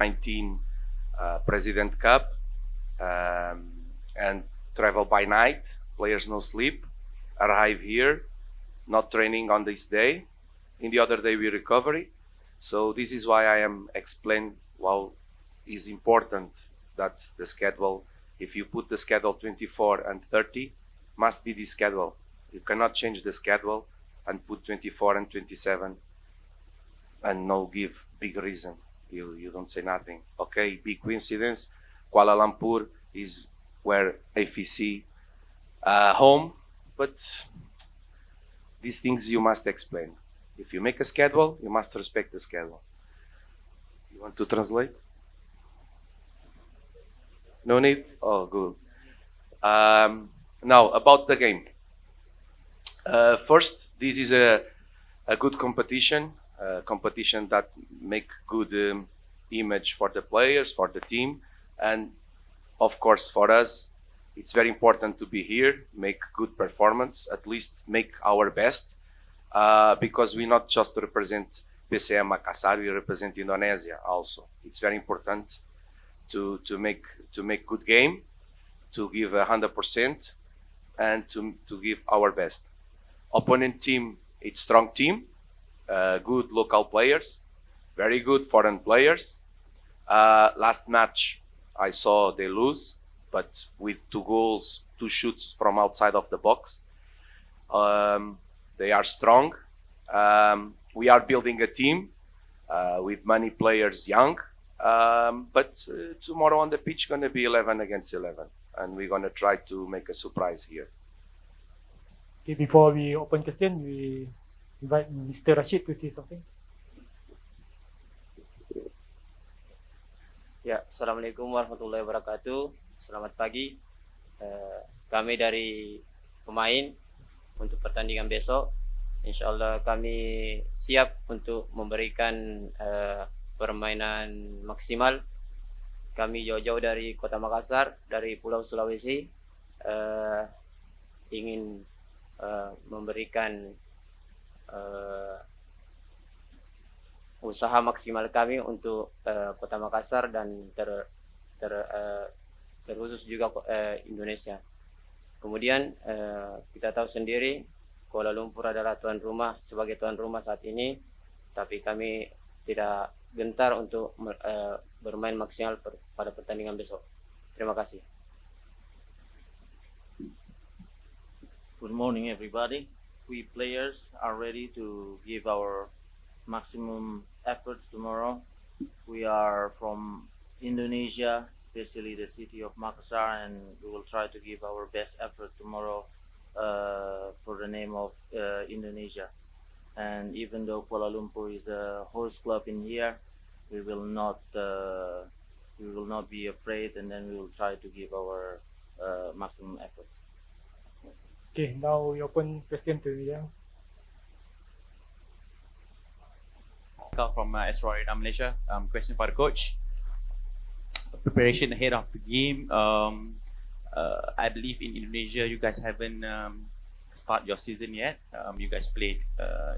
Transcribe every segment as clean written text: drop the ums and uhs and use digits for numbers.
19 President Cup and travel by night. Players no sleep, arrive here, not training on this day. In the other day we recovery. So this is why I am explain why it's important that the schedule, if you put the schedule 24 and 30, must be the schedule. You cannot change the schedule and put 24 and 27 and no give big reason. You don't say nothing. Okay, big coincidence. Kuala Lumpur is where AFC home, but these things you must explain. If you make a schedule, you must respect the schedule. You want to translate? No need? Oh, good. Now, about the game. First, this is a good competition that make good image for the players, for the team, and of course for us. It's very important to be here, make good performance, at least make our best, because we not just represent PSM Makassar, we represent Indonesia also. It's very important to make good game, to give 100%, and to give our best. Opponent team, it's strong team, good local players, very good foreign players. Last match, I saw they lose, but with 2 goals, 2 shoots from outside of the box. They are strong. We are building a team with many players young, but tomorrow on the pitch gonna be 11 against 11, and we're gonna try to make a surprise here. Okay, before we open question, we invite Mr. Rasyid to say something. Ya, Assalamualaikum warahmatullahi wabarakatuh. Selamat pagi. Kami dari pemain untuk pertandingan besok. Insyaallah kami siap untuk memberikan permainan maksimal. Kami jauh-jauh dari Kota Makassar, dari Pulau Sulawesi, ingin memberikan usaha maksimal kami untuk Kota Makassar dan terkhusus juga Indonesia. Kemudian kita tahu sendiri Kuala Lumpur adalah tuan rumah, sebagai tuan rumah saat ini, tapi kami tidak gentar untuk bermain maksimal pada pertandingan besok. Terima kasih. Good morning, everybody. We players are ready to give our maximum efforts tomorrow. We are from Indonesia, especially the city of Makassar, and we will try to give our best effort tomorrow for the name of Indonesia. And even though Kuala Lumpur is the host club in here, we will not be afraid, and then we will try to give our maximum effort. Okay, now we open question to media. From Esroid, Malaysia. Question for the coach. Preparation ahead of the game. I believe in Indonesia, you guys haven't start your season yet. You guys played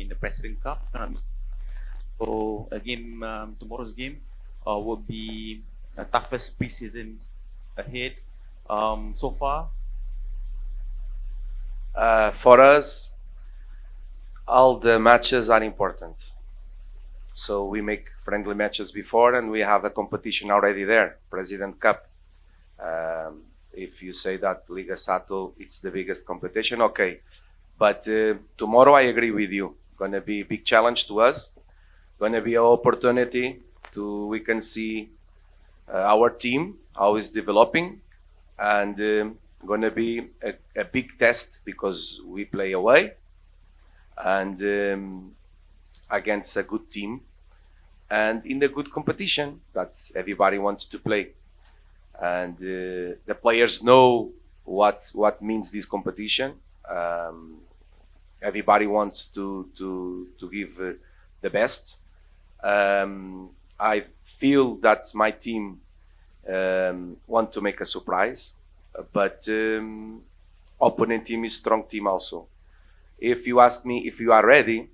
in the President Cup. So a game, tomorrow's game will be the toughest preseason ahead. So far, for us, all the matches are important. So we make friendly matches before, and we have a competition already there, President Cup. If you say that Liga Sato, it's the biggest competition, okay. But tomorrow I agree with you. Gonna be a big challenge to us. Gonna be an opportunity we can see our team, how is developing, and gonna be a big test because we play away and against a good team and in the good competition that everybody wants to play, and the players know what means this competition. Everybody wants to give the best. I feel that my team want to make a surprise, but opponent team is strong team also. If you ask me if you are ready,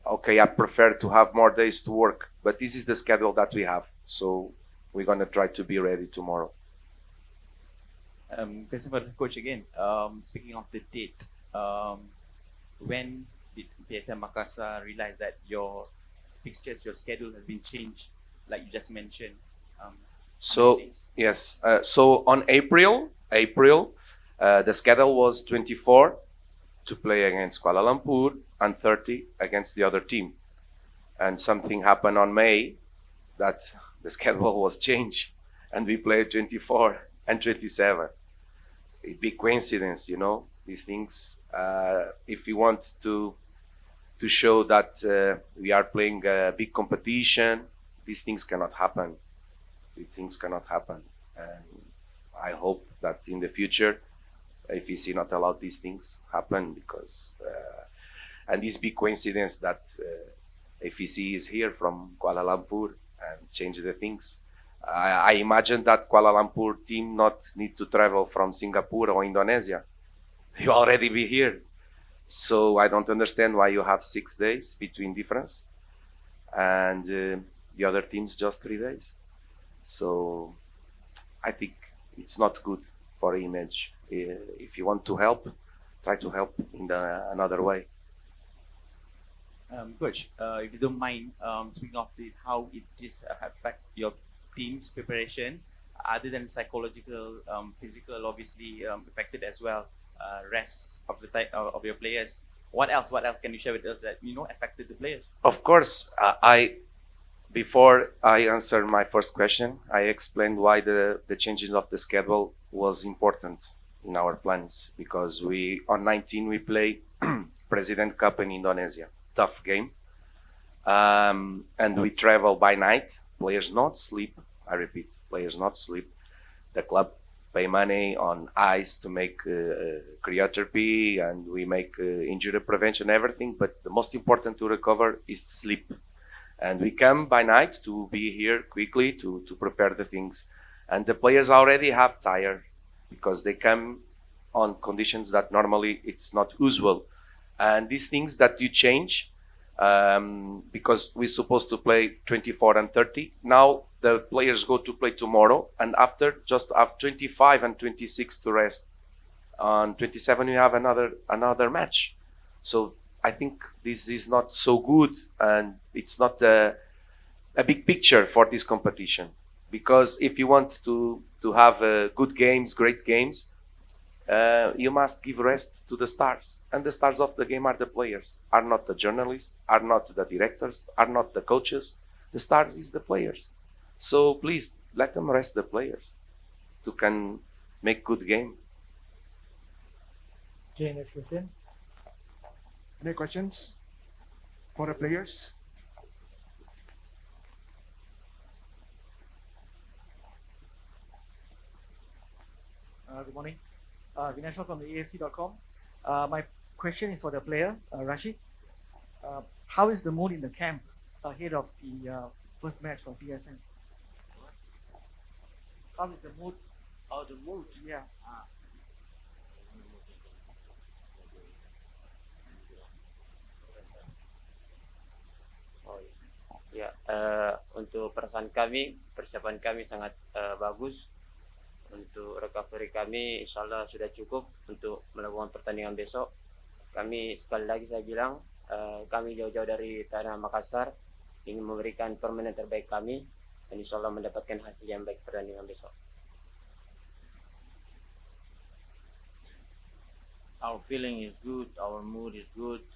okay, I prefer to have more days to work, but this is the schedule that we have. So we're gonna try to be ready tomorrow. Question for the coach again. Speaking of the date, when did PSM Makassar realize that your fixtures, your schedule has been changed, like you just mentioned? So days? yes, so on April, the schedule was 24 to play against Kuala Lumpur and 30 against the other team. And something happened on May that the schedule was changed and we played 24 and 27. A big coincidence, you know, these things. If we want to show that we are playing a big competition, these things cannot happen. These things cannot happen. And I hope that in the future, AFC not allow these things happen because, and this big coincidence that AFC is here from Kuala Lumpur and change the things. I imagine that Kuala Lumpur team not need to travel from Singapore or Indonesia. You already be here. So I don't understand why you have 6 days between difference and the other teams just 3 days. So I think it's not good for image. If you want to help, try to help in another way. Coach, if you don't mind, speaking of this, how it just affects your team's preparation, other than psychological, physical, obviously affected as well. Rest of the of your players. What else can you share with us that affected the players? Of course, before I answer my first question, I explained why the changing of the schedule was important in our plans, because on 19 we play President Cup in Indonesia, tough game, and we travel by night. Players not sleep. I repeat, players not sleep. The club pay money on ice to make cryotherapy, and we make injury prevention, everything. But the most important to recover is sleep. And we come by night to be here quickly to prepare the things. And the players already have tired because they come on conditions that normally it's not usual. And these things that you change, because we're supposed to play 24 and 30, now the players go to play tomorrow, and after just have 25 and 26 to rest. On 27 we have another match. So I think this is not so good, and it's not a big picture for this competition. Because if you want to have good games, great games, you must give rest to the stars. And the stars of the game are the players, are not the journalists, are not the directors, are not the coaches. The stars is the players. So please let them rest the players to can make good game. Okay, next question. Any questions for the players? Good morning. Vinashal from the AFC.com. My question is for the player, Rasyid. How is the mood in the camp ahead of the first match for PSM? How is the mood? Oh, the mood. Yeah. Ya, untuk persiapan kami sangat bagus. Untuk recovery kami insyaAllah sudah cukup untuk melakukan pertandingan besok. Kami sekali lagi saya bilang, kami jauh-jauh dari tanah Makassar ingin memberikan permainan terbaik kami dan insyaAllah mendapatkan hasil yang baik pertandingan besok. Our feeling is good, our mood is good.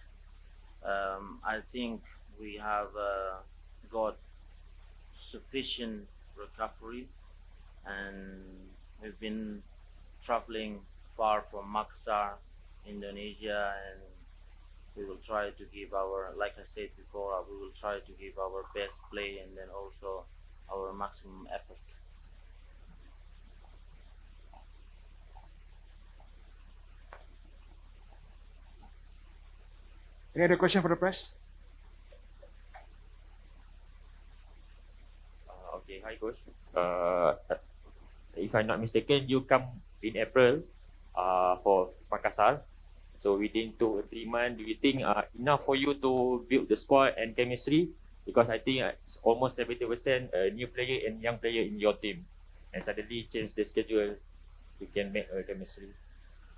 I think we have got sufficient recovery, and we've been traveling far from Makassar, Indonesia, and we will try to give like I said before, we will try to give our best play and then also our maximum effort. Any other question for the press? Okay, hi coach. If I'm not mistaken, you come in April for Makassar. So within 2 or 3 months, do you think enough for you to build the squad and chemistry Because I think it's almost 70% new player and young player in your team, and suddenly change the schedule, you can make a chemistry.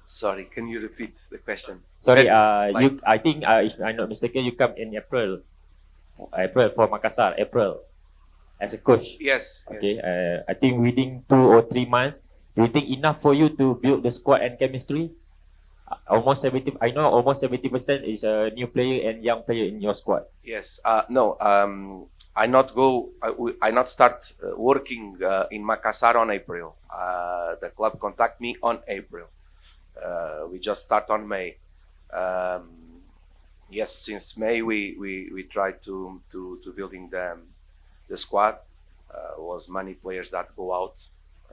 Sorry, can you repeat the question? Sorry, Like- I think if I'm not mistaken, you come in April for Makassar, April, as a coach. Yes. Okay, Yes. I think within 2 or 3 months, do you think enough for you to build the squad and chemistry? Almost 70. I know almost 70% is a new player and young player in your squad. Yes. No. I not start working in Makassar on April. The club contact me on April. We just start on May. Yes, since May we try to building the squad. Was many players that go out,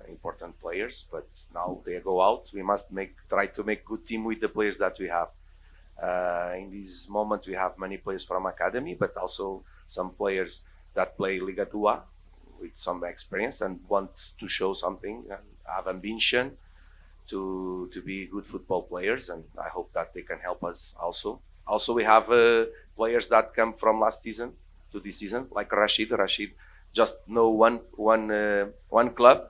important players, but now they go out. We must try to make good team with the players that we have. In this moment, we have many players from academy, but also some players that play Liga 2 with some experience and want to show something and have ambition to be good football players. And I hope that they can help us also. Also, we have players that come from last season to this season, like Rasyid. Rasyid just know one club.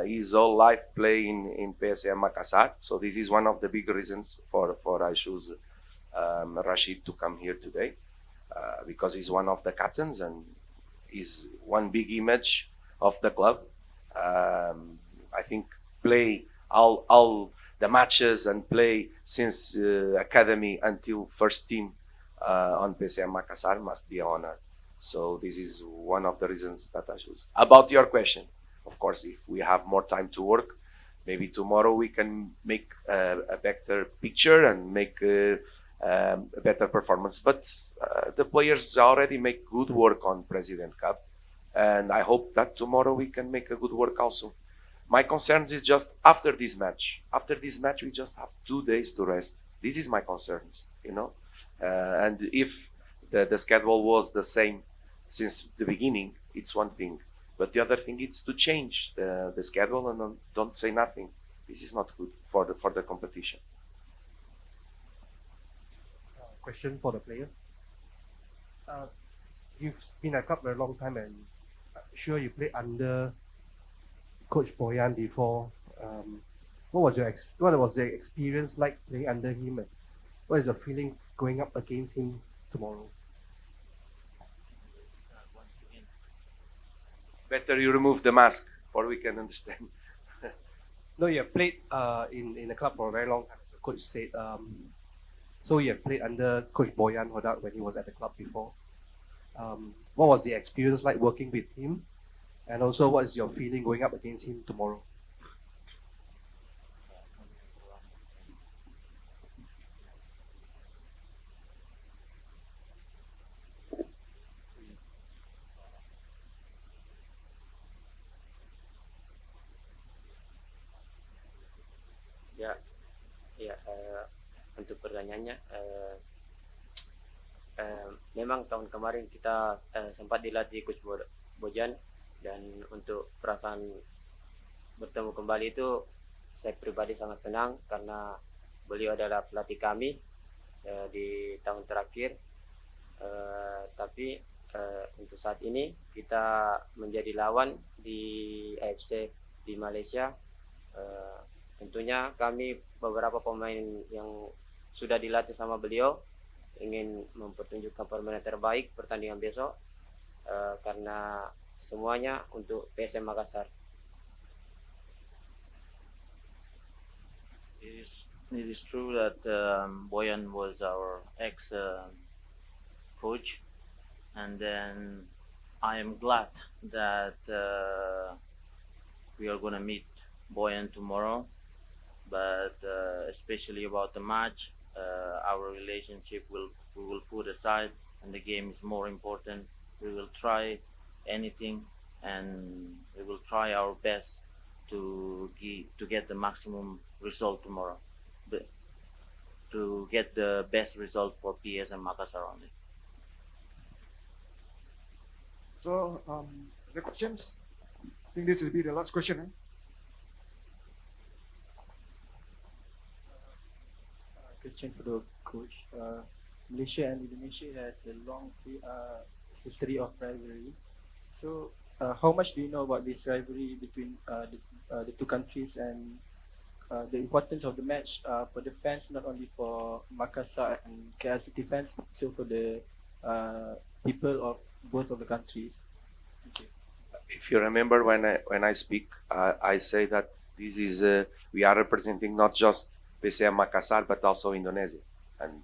His whole life playing in PSM Makassar. So this is one of the big reasons for I choose Rasyid to come here today, because he's one of the captains and is one big image of the club. I think play all the matches and play since academy until first team on PSM Makassar must be an honor. So this is one of the reasons that I choose. About your question, of course, if we have more time to work, maybe tomorrow we can make a better picture and make a better performance. But the players already make good work on President Cup, and I hope that tomorrow we can make a good work also. My concerns is just after this match. After this match, we just have 2 days to rest. This is my concerns, you know. And if the schedule was the same since the beginning, it's one thing. But the other thing is to change the schedule and don't say nothing. This is not good for the competition. Question for the player. You've been at club for a long time, and I'm sure you played under Coach Boyan before. What was the experience like playing under him, and what is the feeling going up against him tomorrow? Better you remove the mask for we can understand. No, you have played in the club for a very long time, as the coach said. So you have played under Coach Boyan Hodak when he was at the club before. What was the experience like working with him? And also, what is your feeling going up against him tomorrow? Untuk pertanyaannya, memang tahun kemarin kita sempat dilatih Coach Bojan, dan untuk perasaan bertemu kembali itu saya pribadi sangat senang karena beliau adalah pelatih kami di tahun terakhir. Tapi untuk saat ini kita menjadi lawan di AFC di Malaysia. Tentunya kami beberapa pemain yang sudah dilatih sama beliau ingin mempertunjukkan permainan terbaik pertandingan besok, karena semuanya untuk PSM Makassar. It is true that Boyan was our ex coach, and then I am glad that we are going to meet Boyan tomorrow. But especially about the match, our relationship we will put aside, and the game is more important. We will try anything, and we will try our best to get the maximum result tomorrow, but to get the best result for PSM Makassar only. So, the questions? I think this will be the last question. Question for the coach. Malaysia and Indonesia has a long history of rivalry. So, how much do you know about this rivalry between the two countries, and the importance of the match for the fans, not only for Makassar and KL City fans, but also for the people of both of the countries? Thank you. If you remember when I speak, I say that this is we are representing not just PSM Makassar but also Indonesia, and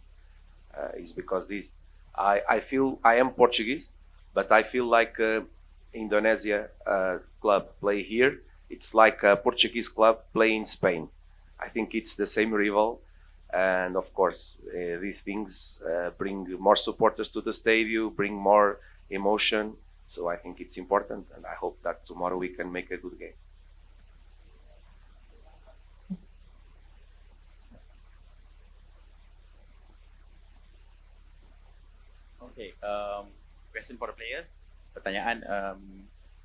it's because this I feel I am Portuguese, but I feel like Indonesia club play here. It's like a Portuguese club play in Spain. I think it's the same rival, and of course these things bring more supporters to the stadium, bring more emotion. So I think it's important, and I hope that tomorrow we can make a good game. Okay, question for the players. Pertanyaan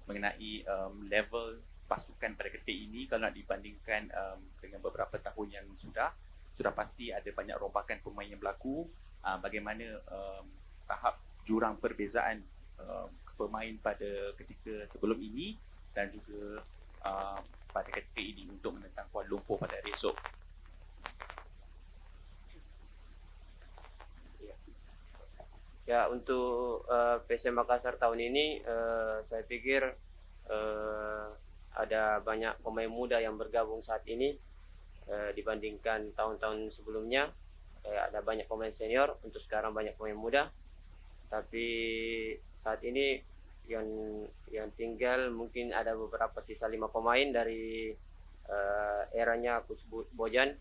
mengenai level pasukan pada ketika ini kalau nak dibandingkan dengan beberapa tahun yang sudah pasti ada banyak rombakan pemain yang berlaku. Bagaimana tahap jurang perbezaan pemain pada ketika sebelum ini dan juga pada ketika ini untuk menentang Kuala Lumpur pada hari esok. Ya, untuk PSM Makassar tahun ini saya pikir ada banyak pemain muda yang bergabung saat ini dibandingkan tahun-tahun sebelumnya. Ada banyak pemain senior, untuk sekarang banyak pemain muda. Tapi saat ini yang tinggal mungkin ada beberapa sisa 5 pemain dari eranya Coach Bojan.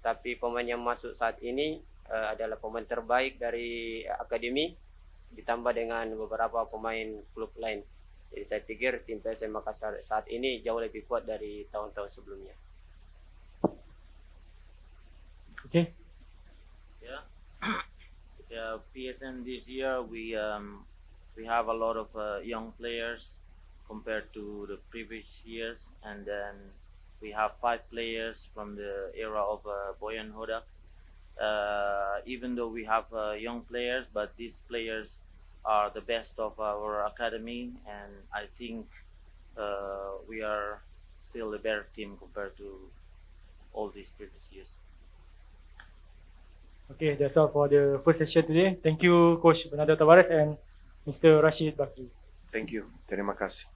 Tapi pemain yang masuk saat ini adalah pemain terbaik dari akademi ditambah dengan beberapa pemain klub lain. Jadi saya pikir tim PSM Makassar saat ini jauh lebih kuat dari tahun-tahun sebelumnya. Okay. Yeah, PSM this year we have a lot of young players compared to the previous years, and then we have 5 players from the era of Boyan Hodak. Even though we have young players, but these players are the best of our academy, and I think we are still a better team compared to all these previous years. Okay, that's all for the first session today. Thank you, Coach Bernardo Tavares and Mr. Rasyid Bakri. Thank you. Terima kasih.